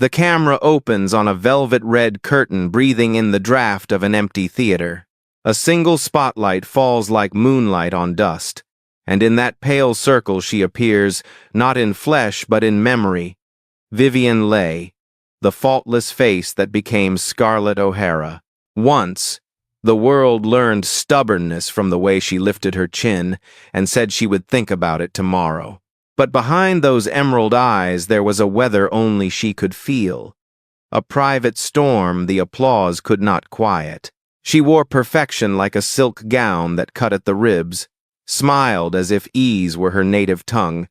The camera opens on a velvet red curtain breathing in the draft of an empty theater. A single spotlight falls like moonlight on dust, and in that pale circle she appears, not in flesh but in memory. Vivien Leigh, the faultless face that became Scarlett O'Hara. Once, the world learned stubbornness from the way she lifted her chin and said she would think about it tomorrow. But behind those emerald eyes there was a weather only she could feel. A private storm the applause could not quiet. She wore perfection like a silk gown that cut at the ribs, smiled as if ease were her native tongue,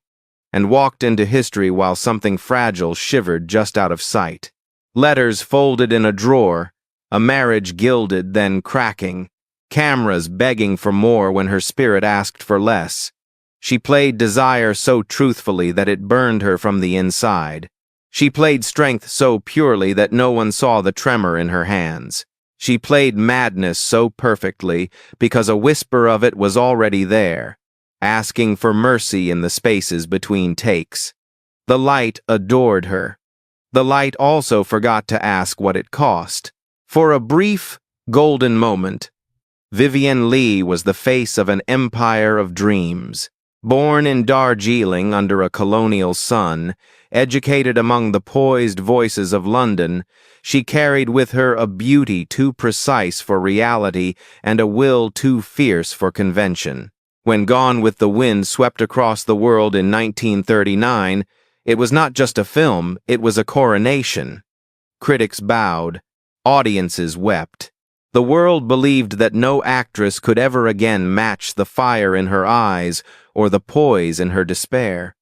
and walked into history while something fragile shivered just out of sight. Letters folded in a drawer, a marriage gilded then cracking, cameras begging for more when her spirit asked for less. She played desire so truthfully that it burned her from the inside. She played strength so purely that no one saw the tremor in her hands. She played madness so perfectly because a whisper of it was already there, asking for mercy in the spaces between takes. The light adored her. The light also forgot to ask what it cost. For a brief, golden moment, Vivien Leigh was the face of an empire of dreams. Born in Darjeeling under a colonial sun, educated among the poised voices of London, she carried with her a beauty too precise for reality and a will too fierce for convention. When Gone with the Wind swept across the world in 1939, it was not just a film, it was a coronation. Critics bowed, audiences wept. The world believed that no actress could ever again match the fire in her eyes or the poise in her despair.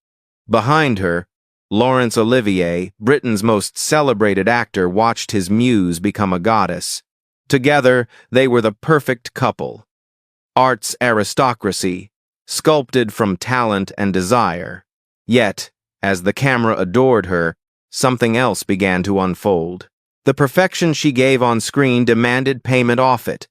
Behind her, Laurence Olivier, Britain's most celebrated actor, watched his muse become a goddess. Together, they were the perfect couple. Art's aristocracy, sculpted from talent and desire. Yet, as the camera adored her, something else began to unfold. The perfection she gave on screen demanded payment off it.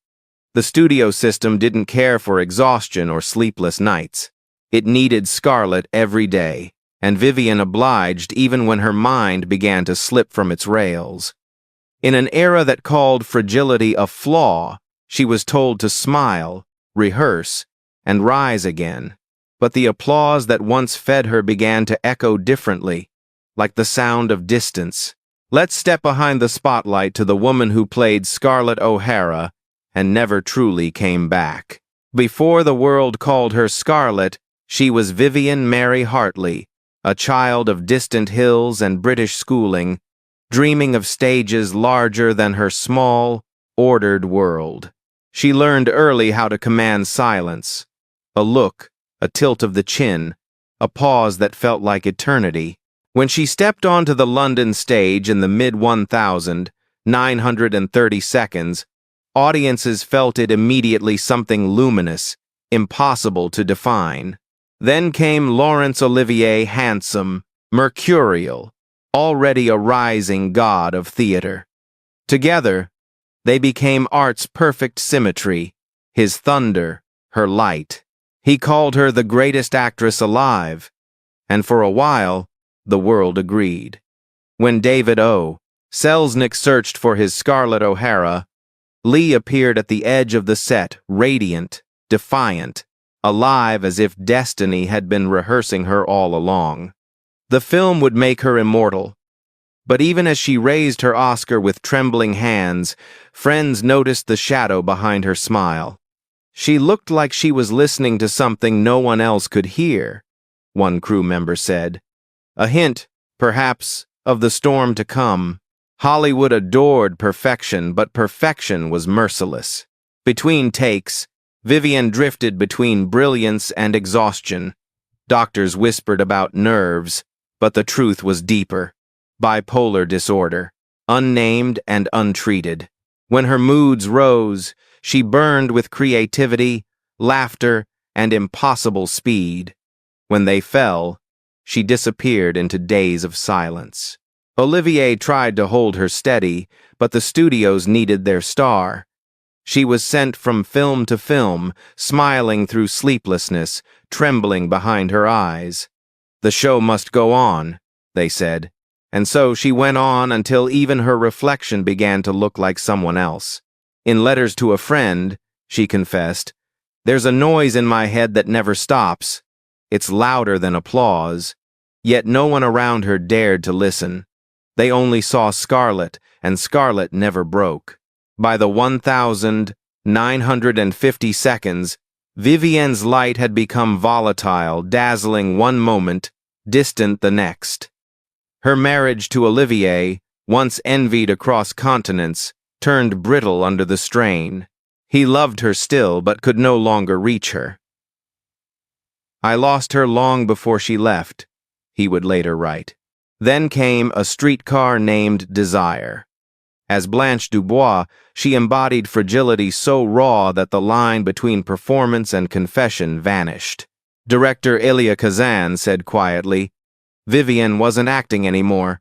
The studio system didn't care for exhaustion or sleepless nights. It needed Scarlett every day, and Vivien obliged even when her mind began to slip from its rails. In an era that called fragility a flaw, she was told to smile, rehearse, and rise again. But the applause that once fed her began to echo differently, like the sound of distance. Let's step behind the spotlight to the woman who played Scarlett O'Hara and never truly came back. Before the world called her Scarlett, she was Vivian Mary Hartley, a child of distant hills and British schooling, dreaming of stages larger than her small, ordered world. She learned early how to command silence, a look, a tilt of the chin, a pause that felt like eternity. When she stepped onto the London stage in the mid-1930 seconds, audiences felt it immediately something luminous, impossible to define. Then came Laurence Olivier, handsome, mercurial, already a rising god of theater. Together, they became art's perfect symmetry, his thunder, her light. He called her the greatest actress alive, and for a while, the world agreed. When David O. Selznick searched for his Scarlett O'Hara, Leigh appeared at the edge of the set, radiant, defiant, alive as if destiny had been rehearsing her all along. The film would make her immortal. But even as she raised her Oscar with trembling hands, friends noticed the shadow behind her smile. She looked like she was listening to something no one else could hear, one crew member said. A hint, perhaps, of the storm to come. Hollywood adored perfection, but perfection was merciless. Between takes, Vivien drifted between brilliance and exhaustion. Doctors whispered about nerves, but the truth was deeper. Bipolar disorder, unnamed and untreated. When her moods rose, she burned with creativity, laughter, and impossible speed. When they fell, she disappeared into days of silence. Olivier tried to hold her steady, but the studios needed their star. She was sent from film to film, smiling through sleeplessness, trembling behind her eyes. The show must go on, they said, And so she went on until even her reflection began to look like someone else. In letters to a friend, she confessed, "There's a noise in my head that never stops. It's louder than applause." Yet no one around her dared to listen. They only saw Scarlett, and Scarlett never broke. By the 1,950 seconds, Vivien's light had become volatile, dazzling one moment, distant the next. Her marriage to Olivier, once envied across continents, turned brittle under the strain. He loved her still, but could no longer reach her. "I lost her long before she left," he would later write. Then came a streetcar named Desire. As Blanche Dubois, she embodied fragility so raw that the line between performance and confession vanished. Director Elia Kazan said quietly, "Vivien wasn't acting anymore."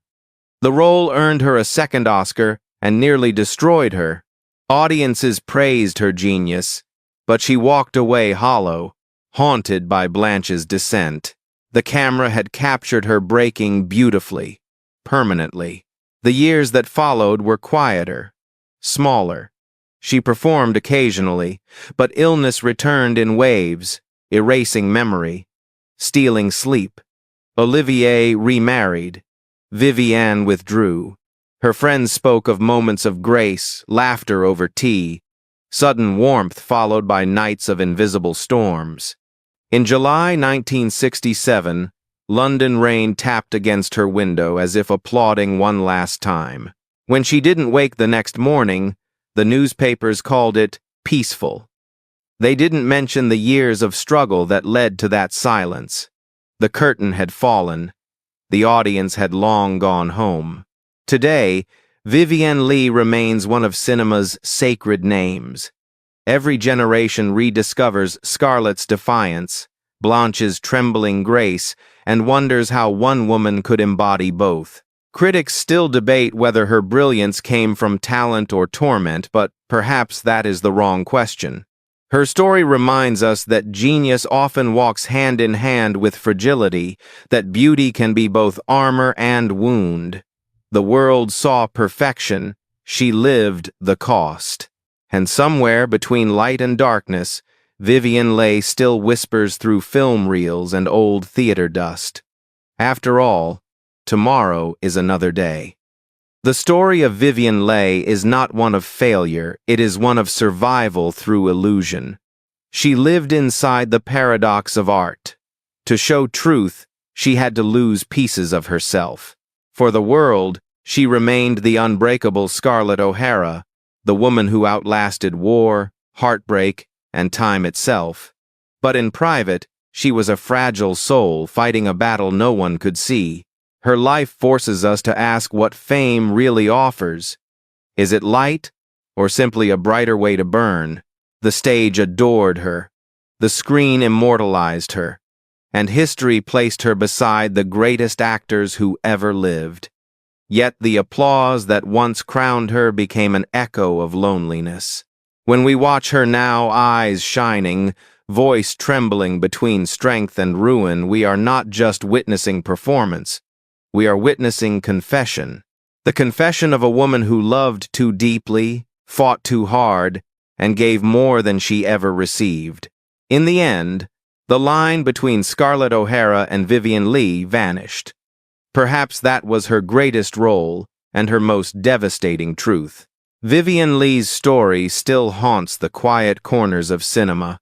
The role earned her a second Oscar and nearly destroyed her. Audiences praised her genius, but she walked away hollow, haunted by Blanche's descent. The camera had captured her breaking beautifully, permanently. The years that followed were quieter, smaller. She performed occasionally, but illness returned in waves, erasing memory, stealing sleep. Olivier remarried. Vivien withdrew. Her friends spoke of moments of grace, laughter over tea, sudden warmth followed by nights of invisible storms. In July 1967, London rain tapped against her window as if applauding one last time. When she didn't wake the next morning, the newspapers called it peaceful. They didn't mention the years of struggle that led to that silence. The curtain had fallen. The audience had long gone home. Today, Vivien Leigh remains one of cinema's sacred names. Every generation rediscovers Scarlett's defiance, Blanche's trembling grace, and wonders how one woman could embody both. Critics still debate whether her brilliance came from talent or torment, but perhaps that is the wrong question. Her story reminds us that genius often walks hand in hand with fragility, that beauty can be both armor and wound. The world saw perfection, she lived the cost. And somewhere between light and darkness, Vivien Leigh still whispers through film reels and old theater dust. After all, tomorrow is another day. The story of Vivien Leigh is not one of failure, it is one of survival through illusion. She lived inside the paradox of art. To show truth, she had to lose pieces of herself. For the world, she remained the unbreakable Scarlett O'Hara, the woman who outlasted war, heartbreak, and time itself. But in private, she was a fragile soul fighting a battle no one could see. Her life forces us to ask what fame really offers. Is it light, or simply a brighter way to burn? The stage adored her. The screen immortalized her. And history placed her beside the greatest actors who ever lived. Yet the applause that once crowned her became an echo of loneliness. When we watch her now, eyes shining, voice trembling between strength and ruin, we are not just witnessing performance. We are witnessing confession. The confession of a woman who loved too deeply, fought too hard, and gave more than she ever received. In the end, the line between Scarlett O'Hara and Vivien Leigh vanished. Perhaps that was her greatest role and her most devastating truth. Vivien Leigh's story still haunts the quiet corners of cinema,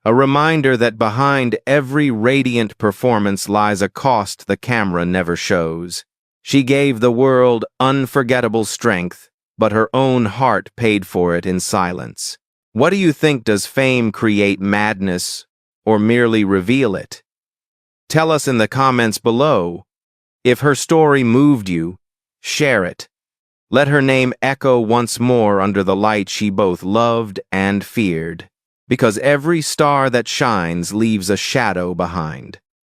a reminder that behind every radiant performance lies a cost the camera never shows. She gave the world unforgettable strength, but her own heart paid for it in silence. What do you think? Does fame create madness or merely reveal it? Tell us in the comments below. If her story moved you, share it. Let her name echo once more under the light she both loved and feared, because every star that shines leaves a shadow behind.